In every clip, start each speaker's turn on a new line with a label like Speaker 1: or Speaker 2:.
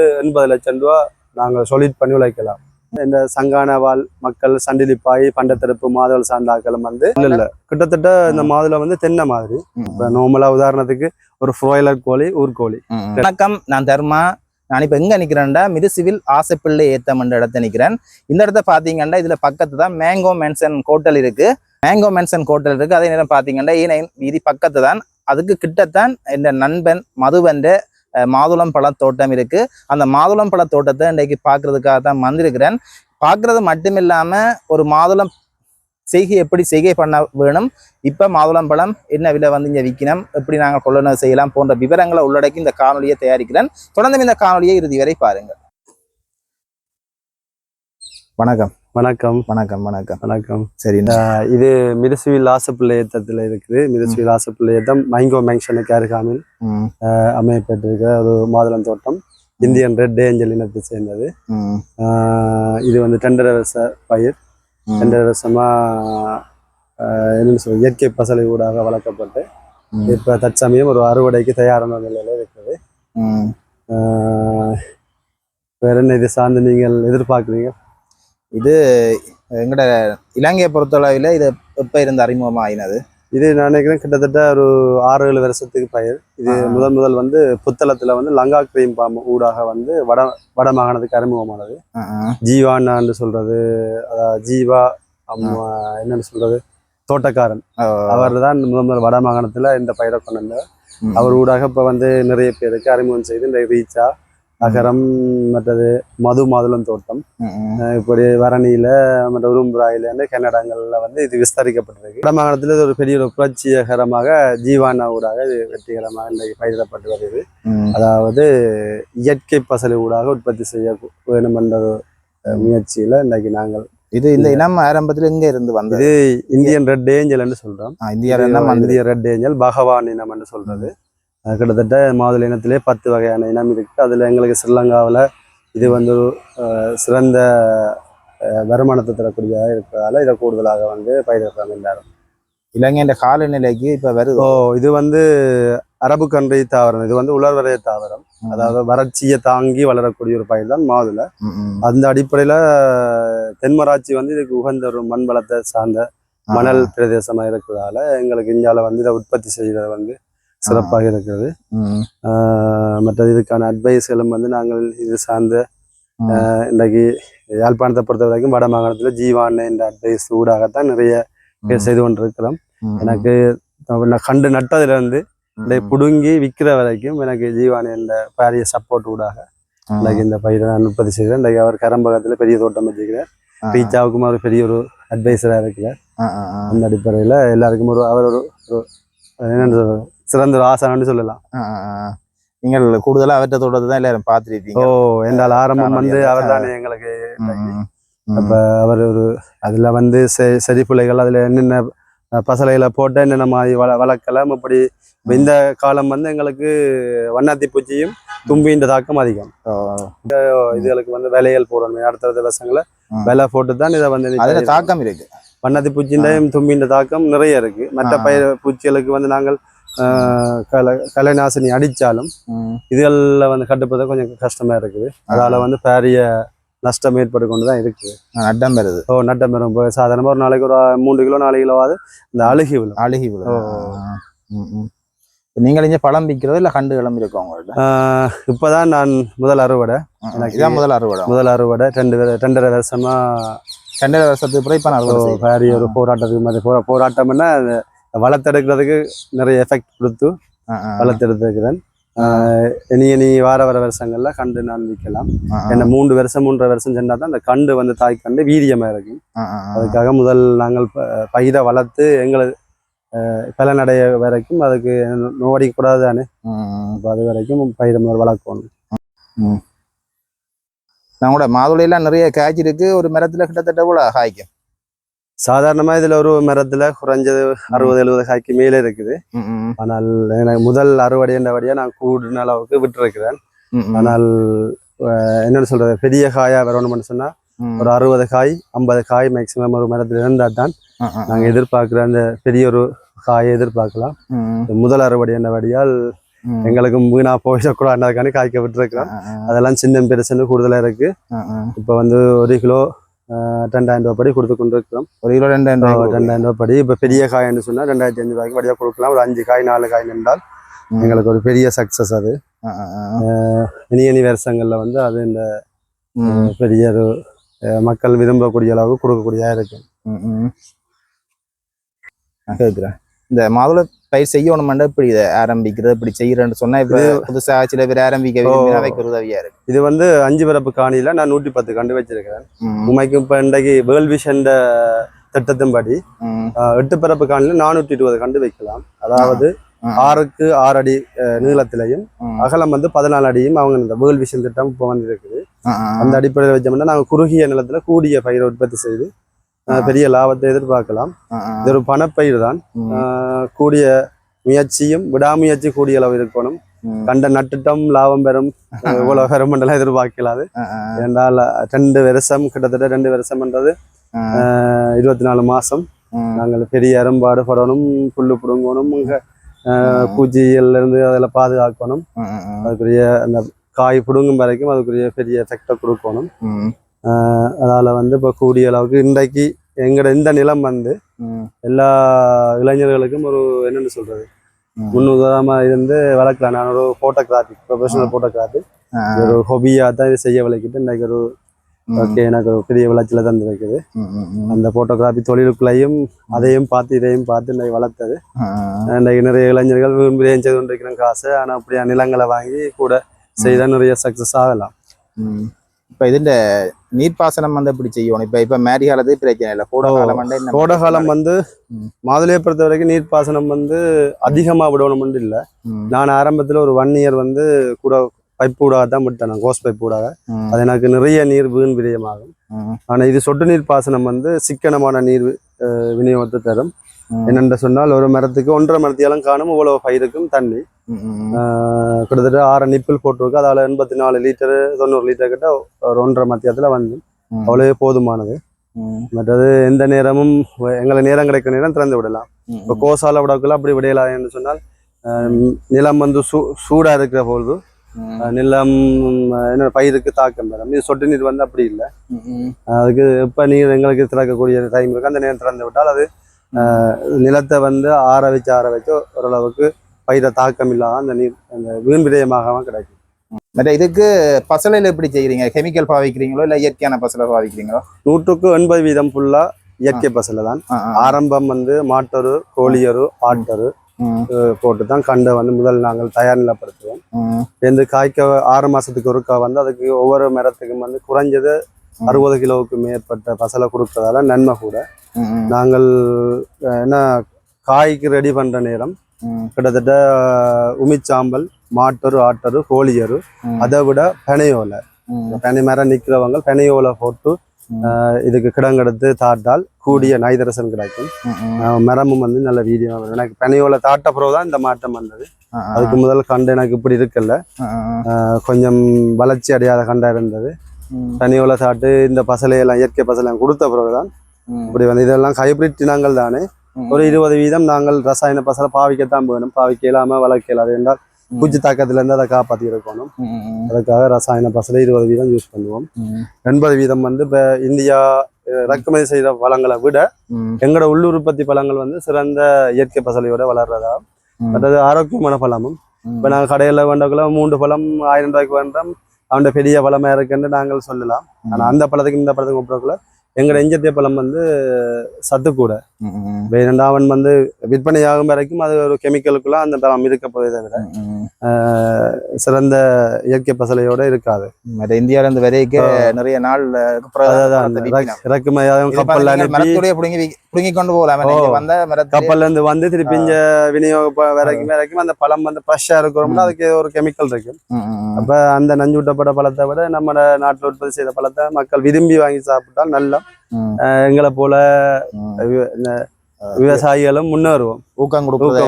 Speaker 1: 80 லட்சம் ரூபா நாங்கள் சொலிட் பண்ணி உழைக்கலாம். இந்த சங்கான வாழ் மக்கள் சண்டிலிப்பாய் பண்டத்தெடுப்பு மாதவல் சார்ந்தாக்களும் வந்து இல்ல கிட்டத்தட்ட இந்த மாதுளை வந்து தென்னை மாதிரி. இப்போ நார்மலா உதாரணத்துக்கு ஒரு ஃப்ராய்லர் கோழி ஊர்கோழி.
Speaker 2: வணக்கம், நான் தர்மா. நான் இப்போ எங்கே நிற்கிறேன்டா மிருசிவில் ஆசைப்பிள்ளை ஏத்தம் என்ற இடத்த நிற்கிறேன். இந்த இடத்த பார்த்தீங்கன்னா இதில் பக்கத்து தான் மேங்கோ மென்சன் ஹோட்டல் இருக்கு. மேங்கோ மென்சன் ஹோட்டல் இருக்கு. அதே நேரம் பார்த்தீங்கன்னா இது பக்கத்து தான். அதுக்கு கிட்டத்தான் என் நண்பன் மதுவன்ற மாதுளம் பழ தோட்டம் இருக்கு. அந்த மாதுளம் பழ தோட்டத்தை இன்றைக்கு பார்க்கறதுக்காக தான் வந்திருக்கிறேன். பார்க்கறது மட்டும் இல்லாம ஒரு மாதுளம் செய்கை எப்படி செய்கை பண்ண வேணும், இப்ப மாதுளம் பழம் என்ன விலை வந்து இங்க விற்கணும், எப்படி நாங்கள் கொள்ளணும் செய்யலாம் போன்ற விவரங்களை உள்ளடக்கி இந்த காணொலியை தயாரிக்கிறேன். தொடர்ந்து இந்த காணொலியை இறுதி வரை பாருங்கள். வணக்கம்.
Speaker 1: வணக்கம்
Speaker 2: வணக்கம் வணக்கம்
Speaker 1: வணக்கம்.
Speaker 2: சரி,
Speaker 1: இது மிருசுவில் ஆசைப்பிள்ளை ஏத்தத்தில் இருக்குது. மிருசுவில் ஆசைப்பிள்ளை ஏத்தம் மைங்கோ மென்ஷனுக்கு அருகாமையில் அமையப்பட்டிருக்கிற ஒரு மாதுளம் தோட்டம். இந்தியன் ரெட் ஏஞ்சல் இனத்தை சேர்ந்தது. இது வந்து 2.5 வருஷ பயிர். 2.5 வருஷமா என்னன்னு சொல்ல இயற்கை பசலை ஊடாக வளர்க்கப்பட்டு இப்ப தற்சமயம் ஒரு அறுவடைக்கு தயாரான நிலையில இருக்குது. வேற என்ன இது சார்ந்து நீங்கள் எதிர்பார்க்குறீங்க?
Speaker 2: இது எங்கட இலங்கையை பொறுத்தளவில் இது எப்போ இருந்து அறிமுகமாக ஆயினது?
Speaker 1: இது நான் நினைக்கிறேன் கிட்டத்தட்ட ஒரு 6-7 வருஷத்துக்கு பயிர். இது முதல் வந்து புத்தளத்துல வந்து லங்கா கிரீம் பாம்பு ஊடாக வந்து வட மாகாணத்துக்கு அறிமுகமானது. ஜீவான்னு சொல்றது, அதாவது ஜீவா என்னன்னு சொல்றது தோட்டக்காரன், அவர் தான் முதல் வட மாகாணத்துல இந்த பயிரை கொண்டு வந்தார். அவர் ஊடாக இப்ப வந்து நிறைய பேருக்கு அறிமுகம் செய்து இந்த ரீச்சா அகரம் மற்றது மாதுளம் தோட்டம் இப்படி வரணியில மற்ற உரும்புராயில கன்னடங்கள்ல வந்து இது விஸ்தரிக்கப்பட்டிருக்கு. வட மாகாணத்துல இது ஒரு பெரிய ஒரு புரட்சிகரமாக ஜீவானா ஊடாக இது வெற்றிகரமாக இன்றைக்கு பயிரிடப்பட்டு வருது. அதாவது இயற்கை பசலை ஊடாக உற்பத்தி செய்ய வேணும் என்ற முயற்சியில இன்றைக்கு நாங்கள்
Speaker 2: இந்த இனம் ஆரம்பத்துல எங்க இருந்து வந்தது?
Speaker 1: இந்தியன் ரெட் ஏஞ்சல் என்று சொல்றோம். இந்திய ரெட் ஏஞ்சல் பகவான் இனம் என்று சொல்றது. கிட்டத்தட்ட மாதுளை இனத்திலே 10 வகையான இனம் இருக்கு. அதுல எங்களுக்கு ஸ்ரீலங்காவில் இது வந்து சிறந்த வருமானத்தை தரக்கூடியதாக இருக்கிறதால இதை கூடுதலாக வந்து பயிரிடுறாங்க எல்லாரும்.
Speaker 2: இலங்கையின் காலநிலைக்கு இப்ப வருது.
Speaker 1: இது வந்து அரபு கன்றை தாவரம். இது வந்து உலர்வரைய தாவரம். அதாவது வறட்சியை தாங்கி வளரக்கூடிய ஒரு பயிர் தான் மாதுளை. அந்த அடிப்படையில தென்மராட்சி வந்து இதுக்கு உகந்த ஒரு மண் வளத்தை சார்ந்த மணல் பிரதேசமா இருக்கிறதால எங்களுக்கு இந்தியாவில் வந்து இதை உற்பத்தி செய்யறது வந்து சிறப்பாக இருக்கிறது. மற்றது இதுக்கான அட்வைஸ்களும் வந்து நாங்கள் இது சார்ந்த இன்றைக்கு யாழ்ப்பாணத்தை பொறுத்த வரைக்கும் வட மாகாணத்தில் ஜீவான் என்ற அட்வைஸ் ஊடாகத்தான் நிறைய பேர் செய்து கொண்டிருக்கிறோம். எனக்கு கண்டு நட்டதுல இருந்து இன்றைக்கு புடுங்கி விற்கிற வரைக்கும் எனக்கு ஜீவான் என்ற பாரிய சப்போர்ட் ஊடாக இன்றைக்கு இந்த பயிரை நான் உற்பத்தி செய்கிறேன். இன்றைக்கு அவர் கரம்பகத்தில் பெரிய தோட்டம் வச்சுக்கிறார். ரீச்சாவுக்கும் அவர் பெரிய ஒரு அட்வைஸராக இருக்கிறார். அந்த அடிப்படையில் எல்லாருக்கும் அவர் ஒரு என்னென்னு சிறந்த ஒரு ஆசானு சொல்லலாம்.
Speaker 2: நீங்கள் கூடுதலா அவற்றை தோட்டத்தை தான் எல்லாரும் பார்த்துருக்கீங்க.
Speaker 1: என்றால் ஆரம்பம் வந்து அவர் தானே எங்களுக்கு. அப்ப அவர் ஒரு அதுல வந்து செடி பிள்ளைகள் அதுல என்னென்ன பசலைகளை போட்டு என்னென்ன மாதிரி வளர்க்கலாம். அப்படி இந்த காலம் வந்து எங்களுக்கு வண்ணாத்தி பூச்சியும் தும்பின்ற தாக்கம் அதிகம். இதுகளுக்கு வந்து விலைகள் போடணும். அடுத்த வருஷங்களை விலை போட்டு தான் இதை வந்து
Speaker 2: தாக்கம் இருக்கு.
Speaker 1: வண்ணாத்தி பூச்சியும் தும்பின்ற தாக்கம் நிறைய இருக்கு. மற்ற பயிர் பூச்சிகளுக்கு வந்து நாங்கள் கலைநாசினி அடிச்சாலும் இதுகள்ல வந்து கட்டுப்படுத்த கொஞ்சம் கஷ்டமா இருக்குது. அதால வந்து பெரிய நஷ்டம் ஏற்பட்டு கொண்டுதான் இருக்குது.
Speaker 2: நட்டம் வருது.
Speaker 1: நட்டம் வரும். இப்போ சாதாரணமா ஒரு நாளைக்கு ஒரு 3 கிலோ 4 கிலோவாது இந்த அழுகி விழும்.
Speaker 2: நீங்கள் இங்க பழம் விற்கிறது இல்ல கண்டு கிளம்பி இருக்கும் உங்கள்ட்ட?
Speaker 1: இப்பதான் நான் முதல் அறுவடை.
Speaker 2: முதல்
Speaker 1: அறுவடை 2.5 வருஷமா.
Speaker 2: 2.5 வருஷத்துக்கு பிறகு இப்ப நான்
Speaker 1: பெரிய ஒரு போராட்டத்துக்கு மாதிரி போராட்டம்னா வளர்த்தெடுக்கிறதுக்கு நிறைய எஃபெக்ட் கொடுத்து வளர்த்தெடுத்துக்கிறேன். இனி வார வருஷங்கள்ல கண்டு நான் விற்கலாம். என்ன 3 வருஷம் 3.5 வருஷம் சென்றா தான் அந்த கண்டு வந்து தாய் கண்டு வீரியமா இருக்கும். அதுக்காக முதல் நாங்கள் பயிரை வளர்த்து எங்களுக்கு பலனடைய வரைக்கும் அதுக்கு நோடிக்கூடாது தானே. அது வரைக்கும் பயிரை முதல் வளர்க்கணும்.
Speaker 2: நம்மளோட மாதுளையெல்லாம் நிறைய காய்ச்சி இருக்கு. ஒரு மரத்துல கிட்டத்தட்ட கூட காய்க்கும்.
Speaker 1: சாதாரணமா இதுல ஒரு மரத்துல குறைஞ்சது 60-70 காய்க்கு மேலே இருக்குது. ஆனால் எனக்கு முதல் அறுவடையண்டபடியா நான் கூடுன அளவுக்கு விட்டுருக்கிறேன். ஆனால் என்னன்னு சொல்றது, பெரிய காயா வரணும்னு சொன்னா ஒரு 60 காய் 50 காய் மேக்சிமம் ஒரு மரத்துல இருந்தால்தான் நாங்க எதிர்பார்க்கிற அந்த பெரிய ஒரு காயை எதிர்பார்க்கலாம். முதல் அறுவடையண்டபடியால் எங்களுக்கு வீணா போயிடக்கூடாதுக்கான காய்க்க விட்டுருக்கிறோம். அதெல்லாம் சின்ன பெருசுன்னு கூடுதலா இருக்கு. இப்போ வந்து 1 கிலோ 2000 ரூபாய் படி கொடுத்து கொண்டு இருக்கிறோம்.
Speaker 2: 1 கிலோ 2000
Speaker 1: ரூபாய் படி. இப்போ பெரிய காய்ன்னு சொன்னா 2500 ரூபாய்க்கு படியா கொடுக்கலாம். ஒரு 5 காய் 4 காய் நின்றால் எங்களுக்கு ஒரு பெரிய சக்சஸ் அது. இனி வருஷங்கள்ல வந்து அது இந்த பெரிய ஒரு மக்கள் விரும்பக்கூடிய அளவுக்கு கொடுக்கக்கூடியதா இருக்கு.
Speaker 2: கேட்குறேன். இந்த மாதுளை பயிர் செய்யணும்னா இப்படி இதை ஆரம்பிக்கிறது இப்படி செய்யறேன்னு சொன்னா இப்ப புதுசா சில பேர் ஆரம்பிக்க வைக்க உதவியா இருக்கு.
Speaker 1: இது வந்து 5 பரப்பு காணியில நான் 110 கண்டு வச்சிருக்கிறேன். உண்மைக்கு இப்ப இன்றைக்கு வேர்ல்ட் விஷன் திட்டத்தின்படி 8 பரப்பு காணியில 420 கண்டு வைக்கலாம். அதாவது 6க்கு 6 அடி நீளத்திலையும் அகலம் வந்து 14 அடியும் அவங்க இந்த வேர்ல்ட் விஷன் திட்டம் இப்போ வந்து இருக்குது. அந்த அடிப்படையில் வச்சோம்னா நாங்கள் குறுகிய நிலத்துல கூடிய பயிரை உற்பத்தி செய்து பெரிய லாபத்தை எதிர்பார்க்கலாம். இது ஒரு பணப்பயிர் தான். கூடிய முயற்சியும் விடாமுயற்சி கூடிய அளவு இருக்கணும். கண்ட நட்டுட்டம் லாபம் பெறும் இவ்வளவு பெருமண்டலம் எதிர்பார்க்கலாது. என்றால் 2 வருஷம் கிட்டத்தட்ட 2 வருஷம்ன்றது 24 மாசம் நாங்கள் பெரிய அரும்பாடு படணும், புல்லு பிடுங்கணும், பூச்சியில இருந்து அதில் பாதுகாக்கணும். அதுக்குரிய அந்த காய் பிடுங்கும் வரைக்கும் அதுக்குரிய பெரிய எஃபெக்டை கொடுக்கணும். அதால வந்து இப்போ கூடிய அளவுக்கு இன்றைக்கு எங்களோட இந்த நிலம் வந்து எல்லா இளைஞர்களுக்கும் ஒரு என்னன்னு சொல்றது முன்னுதாரணமா இருந்து வளர்க்கலாம். நான் ஒரு போட்டோகிராஃபி ப்ரொஃபஷனல் போட்டோகிராஃபி ஒரு ஹொபியா தான் இது செய்ய வளைக்கிட்டு இன்றைக்கு ஒரு ஓகே எனக்கு ஒரு பெரிய விளைச்சல தந்து வைக்குது. அந்த போட்டோகிராஃபி தொழிலுக்குள்ளையும் அதையும் பார்த்து இதையும் பார்த்து இன்றைக்கு வளர்த்தது. இன்றைக்கு நிறைய இளைஞர்கள் விரும்பி செய்து கொண்டிருக்கிறேன் காசு. ஆனால் அப்படியா நிலங்களை வாங்கி கூட செய்தால் நிறைய சக்சஸ் ஆகலாம்.
Speaker 2: இப்போ இதுல நீர்ப்பாசனம் வந்து எப்படி செய்யணும்? இப்போ மேரி காலத்து பிரச்சனை இல்லை.
Speaker 1: கோடைகாலம் வந்து மாதுளையை பொறுத்த வரைக்கும் நீர்ப்பாசனம் வந்து அதிகமா விடணும்னு இல்லை. நான் ஆரம்பத்துல ஒரு 1 இயர் வந்து கூட பைப் ஊடாக தான் விட்டேன். நான் கோஸ் பைப் ஊடாக. அது எனக்கு நிறைய நீர் வீண் விரயமாகும். ஆனா இது சொட்டு நீர் பாசனம் வந்து சிக்கனமான நீர் விநியோகத்தை தரும். என்னென்று சொன்னால் ஒரு மரத்துக்கு 1.5 மரத்தியாலும் காணும் இவ்வளவு பயிருக்கும் தண்ணி கிட்டத்தட்ட 6 நிப்பிள் போட்டிருக்கு. அதால 84 லிட்டரு 90 லிட்டர் கிட்ட ஒரு 1.5 மத்தியத்துல வந்து அவ்வளவே போதுமானது. மற்றது எந்த நேரமும் எங்களை நேரம் கிடைக்கிற நேரம் திறந்து விடலாம். இப்போ கோசால விடக்குள்ள அப்படி விடையலாம் என்று சொன்னால் நிலம் வந்து சூடா இருக்கிற பொழுது நிலம் என்ன பயிருக்கு தாக்கம் பெறும். இது சொட்டு நீர் வந்து அப்படி இல்லை. அதுக்கு எப்ப நீர் எங்களுக்கு திறக்கக்கூடிய டைம் இருக்கு அந்த நேரம் திறந்து விட்டால் அது நிலத்தை வந்து ஆற வச்சு ஓரளவுக்கு பயிரை தாக்கம் இல்லாம அந்த நீர் அந்த வீண் விரயமாக கிடைக்கும்.
Speaker 2: மற்ற இதுக்கு பசலையில் எப்படி செய்கிறீங்க? கெமிக்கல் பாவிக்கிறீங்களோ இல்லை இயற்கையான பசலை பாவிக்கிறீங்களோ?
Speaker 1: 100க்கு 80% ஃபுல்லா இயற்கை பசலை தான். ஆரம்பம் வந்து மாட்டொரு, கோழியரு, ஆட்டரு போட்டு தான் கண்டை வந்து முதல் நாங்கள் தயார் நிலப்படுத்துவோம். இந்த காய்க்க 6 மாசத்துக்கு ஒருக்கா வந்து அதுக்கு ஒவ்வொரு மரத்துக்கும் வந்து குறைஞ்சது 60 கிலோவுக்கு மேற்பட்ட பசலை கொடுக்கறதால நன்மை கூட. நாங்கள் என்ன காய்க்கு ரெடி பண்ற நேரம் கிட்டத்தட்ட உமிச்சாம்பல், மாட்டரு, ஆட்டரு, கோழியரு, அதை விட பெனையோலை பெனை மரம் நிற்கிறவங்க பெனையோலை போட்டு இதுக்கு கிடங்கெடுத்து தாட்டால் கூடிய நைதரசன் கிடைக்கும். மரமும் வந்து நல்ல வீடியோ எனக்கு பெனையோலை தாட்ட பிறகுதான் இந்த மாற்றம் வந்தது. அதுக்கு முதல் கண்டு எனக்கு இப்படி இருக்குல்ல கொஞ்சம் வளர்ச்சி அடையாத கண்டா இருந்தது. பெனையோலை தாட்டு இந்த பசலையெல்லாம் இயற்கை பசலையெல்லாம் கொடுத்த பிறகுதான் இப்படி வந்து இதெல்லாம் ஹைபிரிட் இனங்கள் தானே. ஒரு 20% நாங்கள் ரசாயன பசலை பாவிக்கத்தான் வேணும். பாவிக்க இல்லாம வளர்க்க இல்லாது என்றால் பூச்சி தாக்கத்துல இருந்து அதை காப்பாற்றி இருக்கணும். அதுக்காக ரசாயன பசலை 20% யூஸ் பண்ணுவோம். 80% வந்து இப்ப இந்தியா இறக்குமதி செய்த பழங்களை விட எங்களோட உள்ளூர் உற்பத்தி பழங்கள் வந்து சிறந்த இயற்கை பசலையோட வளர்றதா. அதாவது ஆரோக்கியமான பழமும். இப்ப நாங்கள் கடையில வேண்டக்குள்ள 3 பழம் 1000 ரூபாய்க்கு வேண்டாம் அவன் பெரிய பழமா இருக்குன்னு நாங்கள் சொல்லலாம். ஆனா அந்த பழத்துக்கு இந்த பழத்துக்கு ஒப்புறக்குள்ள எங்களோட இஞ்சத்திய பழம் வந்து சத்து கூட. அவன் வந்து விற்பனையாகும் வரைக்கும் அது ஒரு கெமிக்கலுக்குள்ள அந்த பழம் இருக்க போவதை விட சிறந்த இயற்கை பசலையோட இருக்காது.
Speaker 2: இந்தியாவில இருந்து வரைக்கும் நிறைய நாள்
Speaker 1: இறக்குமதியாகும் கப்பல்ல
Speaker 2: புடுங்கி கொண்டு போகலாம்.
Speaker 1: கப்பல்ல இருந்து வந்து திருப்பி இங்க விநியோக வரைக்கும் அந்த பழம் வந்து ஃப்ரெஷ்ஷா இருக்கிறோம்னா அதுக்கு ஒரு கெமிக்கல் இருக்கு. அப்ப அந்த நஞ்சூட்டப்பட்ட பழத்தை விட நம்ம நாட்டில் உற்பத்தி செய்த பழத்தை மக்கள் விரும்பி வாங்கி சாப்பிட்டால் நல்லா எங்களை போல விவசாயிகளும் முன்னேறுவோம்.
Speaker 2: ஊக்கம் கொடுக்குறது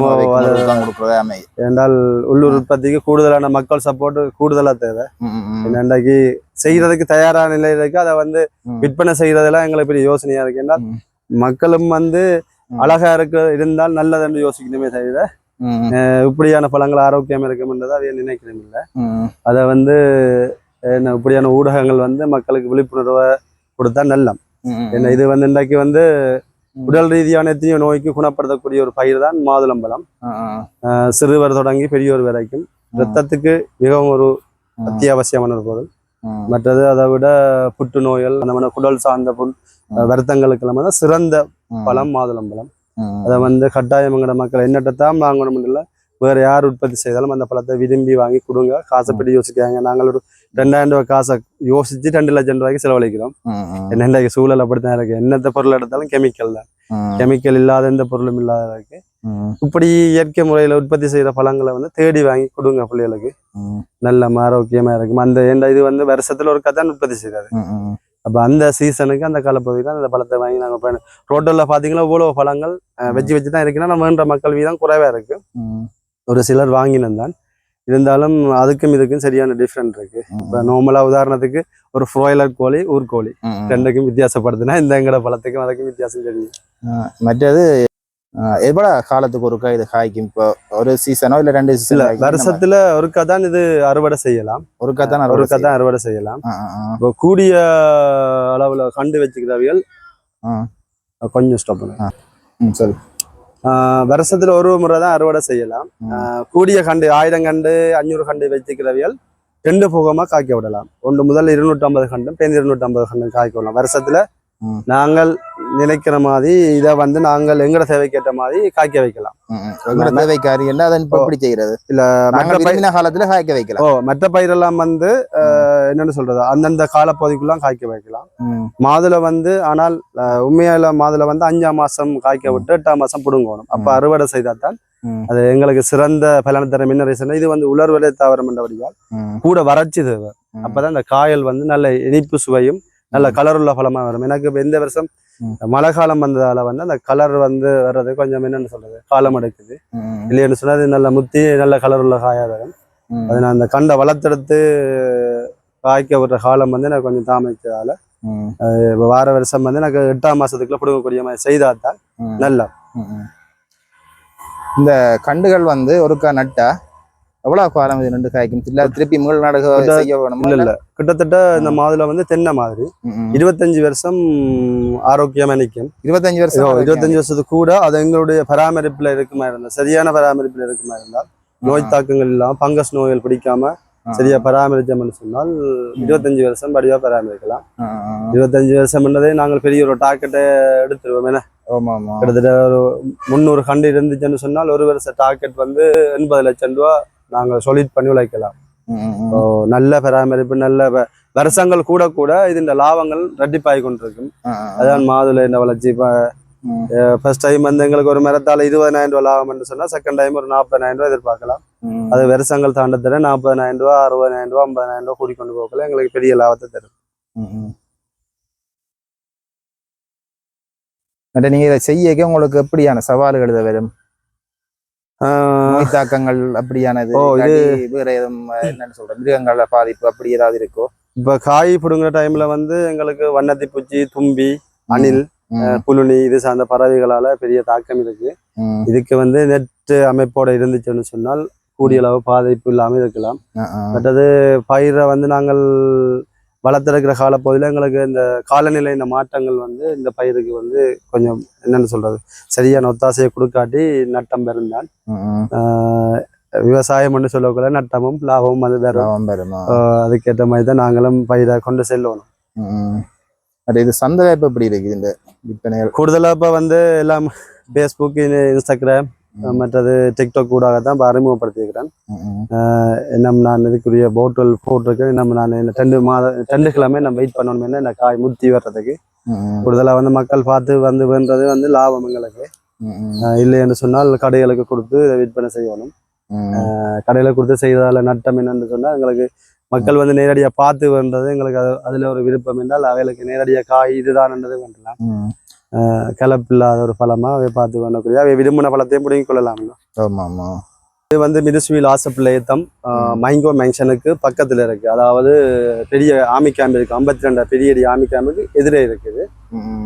Speaker 1: என்றால் உள்ளூர் உற்பத்திக்கு கூடுதலான மக்கள் சப்போர்ட் கூடுதலா தேவை. இன்றைக்கு செய்யறதுக்கு தயாரான நிலை இருக்கு. அதை வந்து விற்பனை செய்யறதெல்லாம் எங்களுக்கு பெரிய யோசனையா இருக்கு. என்றால் மக்களும் வந்து அழகா இருந்தால் நல்லதுன்னு யோசிக்கணுமே தவிர இப்படியான பழங்கள் ஆரோக்கியம் இருக்கும்ன்றதை அவைய நினைக்கிறேன் இல்லை. அதை வந்து இப்படியான ஊடகங்கள் வந்து மக்களுக்கு விழிப்புணர்வை கொடுத்தா நல்லம். ஏன்னா இது வந்து இன்றைக்கு வந்து உடல் ரீதியான எத்தனையோ நோய்க்கு குணப்படுத்தக்கூடிய ஒரு பயிர் தான் மாதுளம்பழம். சிறுவர் தொடங்கி பெரியோர் வரைக்கும் இரத்தத்துக்கு மிகவும் ஒரு அத்தியாவசியமான ஒரு பொருள். மற்றது அதை விட புற்றுநோய்கள் அந்த குடல் சார்ந்த வருத்தங்களுக்கு எல்லாம் சிறந்த பழம் மாதுளம்பழம். அதை வந்து கட்டாயமங்கட மக்கள் என்னட்டத்தான் வாங்கணும் இல்லை, வேற யார் உற்பத்தி செய்தாலும் அந்த பழத்தை விரும்பி வாங்கி கொடுங்க. காசைப்படி யோசிக்கிறாங்க. நாங்கள் ஒரு 2000 ரூபாய் காசை யோசிச்சு 2 லட்சம் ரூபாய்க்கு செலவழிக்கிறோம். என்ன சூழல் அப்படித்தான் இருக்கு. என்னத்த பொருள் எடுத்தாலும் கெமிக்கல் தான். கெமிக்கல் இல்லாத எந்த பொருளும் இல்லாத இருக்கு. இப்படி இயற்கை முறையில உற்பத்தி செய்யற பழங்களை வந்து தேடி வாங்கி கொடுங்க பிள்ளைகளுக்கு. நல்ல ஆரோக்கியமா இருக்கும். அந்த இது வந்து வருஷத்துல ஒரு கதான் உற்பத்தி செய்யறாரு. அப்ப அந்த சீசனுக்கு அந்த காலப்பகுதியில் அந்த பழத்தை வாங்கி நாங்கள் ரோட்டல்ல பாத்தீங்கன்னா இவ்வளவு பழங்கள் வச்சுதான் இருக்குன்னா நம்ம வேண்ட மக்கள் வீதம் குறைவா இருக்கு. ஒரு சிலர் வாங்கினந்தான். இருந்தாலும் அதுக்கும் இதுக்கும் சரியான டிஃப்ரெண்ட் இருக்கு. இப்போ நார்மலா உதாரணத்துக்கு ஒரு ஃப்ராய்லர் கோழி ஊர்கோழி ரெண்டுக்கும் வித்தியாசப்படுதுன்னா இந்த எங்கட பழத்துக்கும் அதுக்கும் வித்தியாசம் தெரியும்.
Speaker 2: மற்றது எவ்வளோ காலத்துக்கு ஒருக்கா இது காய்க்கும்? இப்போ ஒரு சீசனோ இல்லை 2 சீசன்?
Speaker 1: வருஷத்துல ஒருக்கா தான் இது அறுவடை செய்யலாம்.
Speaker 2: ஒருக்கா தான்
Speaker 1: அறுவடை செய்யலாம். இப்போ கூடிய அளவுல கண்டு வச்சுக்கிறவியல் கொஞ்சம் ஸ்டாப் பண்ணுங்க.
Speaker 2: சரி.
Speaker 1: வருஷத்துல ஒரு முறை தான் அறுவடை செய்யலாம். கூடிய கண்டு 1000 கண்டு 500 கண்டு வச்சுக்கிறவியல் 2 போகமா காய்க்க விடலாம். 1 முதல் 250 கண்டும் 250 கண்டும் காய்க்க விடலாம். வருஷத்துல நாங்கள் நினைக்கிற மாதிரி இதை வந்து நாங்கள் எங்கட தேவைக்கேற்ற மாதிரி காய்க்க வைக்கலாம்.
Speaker 2: தேவைக்காரி என்ன அதை எப்படி செய்யறது? இல்ல மற்ற காலத்துல காய்க்க வைக்கலாம்.
Speaker 1: மற்ற பயிரெல்லாம் வந்து என்னன்னு சொல்றது அந்தந்த காலப்பகுதிக்குள்ளாம் காய்க்க வைக்கலாம். மாதுளை வந்து ஆனால் உண்மையில மாதுளை வந்து 5ஆம் மாசம் காய்க்க விட்டு 8ஆம் மாசம் புடுங்கணும். அப்ப அறுவடை செய்தால்தான் அது எங்களுக்கு சிறந்த பலனை தர மின்னரேசன். இது வந்து உலர்வலை தாவரம் என்றபடியால் கூட வறட்சி தேவை. அப்பதான் இந்த காயல் வந்து நல்ல இனிப்பு சுவையும் நல்ல கலர் உள்ள பழமா வரும். எனக்கு இப்ப இந்த வருஷம் மழை காலம் வந்ததால வந்து அந்த கலர் வந்து வர்றது கொஞ்சம் என்னன்னு சொல்றது காலம் எடுக்குது. இல்லைன்னு சொன்னா அது நல்ல முத்தி நல்ல கலர் உள்ள காயா வரும். அது நான் அந்த கண்டை வளர்த்தெடுத்து காய்க்க விடுற காலம் வந்து எனக்கு கொஞ்சம் தாமதிச்சதால வார வருஷம் வந்து எனக்கு 8ஆம் மாசத்துக்குள்ள பிடுங்கக்கூடிய மாதிரி செய்தாதான் நல்லா.
Speaker 2: இந்த கண்டுகள் வந்து ஒருக்கா நட்டா எவ்வளவு காலம் இது 2 காய்க்கும்? இல்ல திருப்பி முதல் நாடகம் செய்ய வேணும்? இல்ல
Speaker 1: கிட்டத்தட்ட இந்த மாதுளை வந்து தென்னை மாதிரி 25 வருஷம் ஆரோக்கியமா நிற்கும்.
Speaker 2: 25
Speaker 1: வருஷத்துக்கு கூட அது எங்களுடைய பராமரிப்புல இருக்குமா இருந்தால் சரியான பராமரிப்புல இருக்குமா இருந்தால் நோய் தாக்கங்கள் இல்லாம பங்கஸ் நோய்கள் பிடிக்காம சரியா பராமரிச்சோம்னு சொன்னால் 25 வருஷம் படிவா பராமரிக்கலாம். 25 வருஷம்ன்றதே நாங்கள் பெரிய ஒரு டாக்கெட்டை எடுத்துருவோம். என்ன கிட்டத்தட்ட ஒரு 300 கண்டு இருந்துச்சுன்னு சொன்னால் ஒரு வருஷம் டாக்கெட் வந்து 80 லட்சம் ரூபா நாங்கள் சொலிட் பண்ணி உழைக்கலாம். நல்ல பராமரிப்பு நல்ல வருஷங்கள் கூட கூட இந்த லாபங்கள் ரெட்டிப்பாகி கொண்டிருக்கும். அதான் மாதுளை இந்த வளர்ச்சி. இப்போ ஃபர்ஸ்ட் டைம் வந்து எங்களுக்கு ஒரு மரத்தால 20,000 ரூபாய் லாபம் சொன்னா செகண்ட் டைம் ஒரு 40,000 ரூபாய் எதிர்பார்க்கலாம். அது வருஷங்கள் தாண்டத்தர 40,000 ரூபாய் 60,000 ரூபாய் 50,000 ரூபாய் கூடிக்கொண்டு போகல எங்களுக்கு பெரிய லாபத்தை தரும்.
Speaker 2: நீங்க இதை செய்ய உங்களுக்கு எப்படியான சவால்கள் வரும்? நோய் தாக்கங்கள் அப்படியானது வேற எதுவும் என்னன்னு சொல்றேன் மிருகங்கள பாதிப்பு அப்படி ஏதாவது இருக்கோ?
Speaker 1: இப்ப காய் பிடுங்குற டைம்ல வந்து எங்களுக்கு வண்ணத்தி பூச்சி தும்பி அணில் புலுனி இது சார்ந்த பறவைகளால பெரிய தாக்கம் இருக்கு. இதுக்கு வந்து நெட் அமைப்போட இருந்துச்சுன்னு சொன்னால் கூடிய அளவு பாதிப்பு இல்லாம இருக்கலாம். மற்றது பயிரை வந்து நாங்கள் வளர்த்திருக்கிற காலப்பகுதியில் எங்களுக்கு இந்த காலநிலை இந்த மாற்றங்கள் வந்து இந்த பயிருக்கு வந்து கொஞ்சம் என்னன்னு சொல்றது சரியான ஒத்தாசையை கொடுக்காட்டி நட்டம் பெருந்தான். விவசாயம் ஒன்று சொல்லக்கூட நட்டமும் லாபமும் அது பெறும். அதுக்கேற்ற மாதிரி தான் நாங்களும் பயிரை கொண்டு செல்லணும்.
Speaker 2: இது சந்தை வாய்ப்பு எப்படி இருக்குது இந்த விற்பனைகள்?
Speaker 1: கூடுதலாக இப்போ வந்து எல்லாம் ஃபேஸ்புக் இன்ஸ்டாகிராம் மற்றது டிக்டாக் கூடாக தான் இப்போ அறிமுகப்படுத்தியிருக்கிறேன். இன்னும் நான் இதுக்குரிய போட்டல் போட்டிருக்கேன். இன்னும் நான் 2 கிழமை நம்ம வெயிட் பண்ணணுமே இந்த காய் முத்தி வர்றதுக்கு. கூடுதலாக வந்து மக்கள் பார்த்து வந்து வேண்டது வந்து லாபம் எங்களுக்கு. இல்லைன்னு சொன்னால் கடைகளுக்கு கொடுத்து விற்பனை செய்யணும். கடையில் கொடுத்து செய்ததால் நட்டம் என்னன்னு சொன்னால் எங்களுக்கு மக்கள் வந்து நேரடியாக பார்த்து வேண்டது எங்களுக்கு அதில் ஒரு விருப்பம் என்றால் அவைகளுக்கு நேரடியாக காய் இதுதான்ன்றது வேண்டலாம். கலப்பில்லாத ஒரு பழமா அவை பார்த்து பண்ணக்கூடிய அவை விரும்பின பழத்தையும் பிடிங்கி கொள்ளலாம். இது வந்து மிருசுவில் ஆசைப்பிள்ளை ஏத்தம் மைங்கோ மேங்ஷனுக்கு பக்கத்துல இருக்கு. அதாவது பெரிய ஆர்மி கேம்ப் இருக்கு. 52 பெரிய ஆர்மி கேம்புக்கு எதிரே இருக்குது.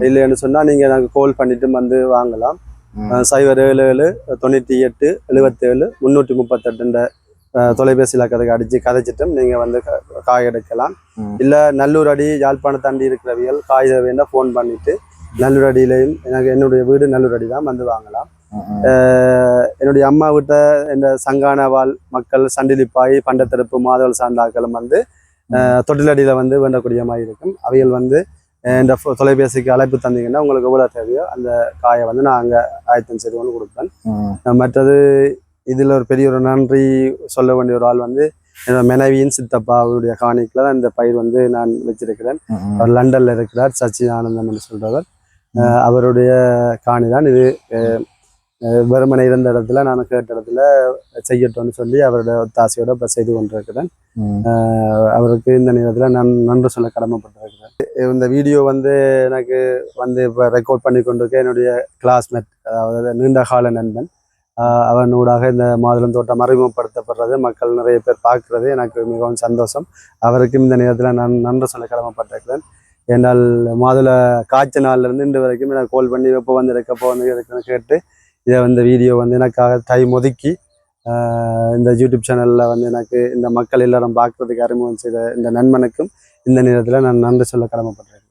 Speaker 1: இல்லைன்னு சொன்னா நீங்க நாங்கள் கால் பண்ணிட்டு வந்து வாங்கலாம். 077 98 77 338 தொலைபேசி இலக்கத்துக்கு அடித்து கதைச்சிட்டும் நீங்கள் வந்து காய் எடுக்கலாம். இல்லை நல்லூர் அடி யாழ்ப்பாணம் தாண்டி இருக்கிறவியல் காய் வேண்டாம் ஃபோன் பண்ணிவிட்டு நல்லூர் அடியிலையும் என்னுடைய வீடு நல்லூர் அடி தான் வந்து வாங்கலாம். என்னுடைய அம்மா வீட்ட இந்த சங்கானவால் மக்கள் சண்டிலிப்பாய் பண்டத்தெடுப்பு மாதவல் சார்ந்தாக்களும் வந்து தொட்டிலடியில் வந்து வேண்டக்கூடிய மாதிரி இருக்கும். அவைகள் வந்து இந்த தொலைபேசிக்கு அழைப்பு தந்தீங்கன்னா உங்களுக்கு எவ்வளோ தேவையோ அந்த காயை வந்து நான் அங்கே ஆயத்தம் செய்து கொண்டு கொடுப்பேன். மற்றது இதில் ஒரு பெரிய ஒரு நன்றி சொல்ல வேண்டிய ஒரு ஆள் வந்து என்னோட மனைவியின் சித்தப்பா அவருடைய காணிக்கில் இந்த பயிர் வந்து நான் வச்சிருக்கிறேன். அவர் லண்டனில் இருக்கிறார், சச்சிதானந்தம் என்று சொல்றவர். அவருடைய காணி தான் இது. வெறுமனை இருந்த இடத்துல நான் கேட்ட இடத்துல செய்யட்டும்னு சொல்லி அவருடைய ஒத்தாசையோட இப்போ செய்து கொண்டிருக்கிறேன். அவருக்கு இந்த நேரத்தில் நான் நன்றி சொல்ல கடமைப்பட்டிருக்கிறேன். இந்த வீடியோ வந்து எனக்கு வந்து இப்போ ரெக்கார்ட் பண்ணி கொண்டிருக்க என்னுடைய கிளாஸ்மேட், அதாவது நீண்ட கால நண்பன். அவனூடாக இந்த மாதுளம் தோட்டம் அறிமுகப்படுத்தப்படுறது மக்கள் நிறைய பேர் பார்க்குறது எனக்கு மிகவும் சந்தோஷம். அவருக்கும் இந்த நேரத்தில் நான் நன்றி சொல்ல கடமைப்பட்டிருக்கிறேன். என்னால் மாதுளை காய்ச்ச நாள்லேருந்து இன்று வரைக்கும் எனக்கு கால் பண்ணி எப்போ வந்து இருக்குன்னு கேட்டு இதை வந்து வீடியோ வந்து எனக்காக டைம் ஒதுக்கி இந்த யூடியூப் சேனலில் வந்து எனக்கு இந்த மக்கள் எல்லாரும் பார்க்குறதுக்கு அறிமுகம் செய்த இந்த நண்பனுக்கும் இந்த நேரத்தில் நான் நன்றி சொல்ல கடமைப்பட்டிருக்கேன்.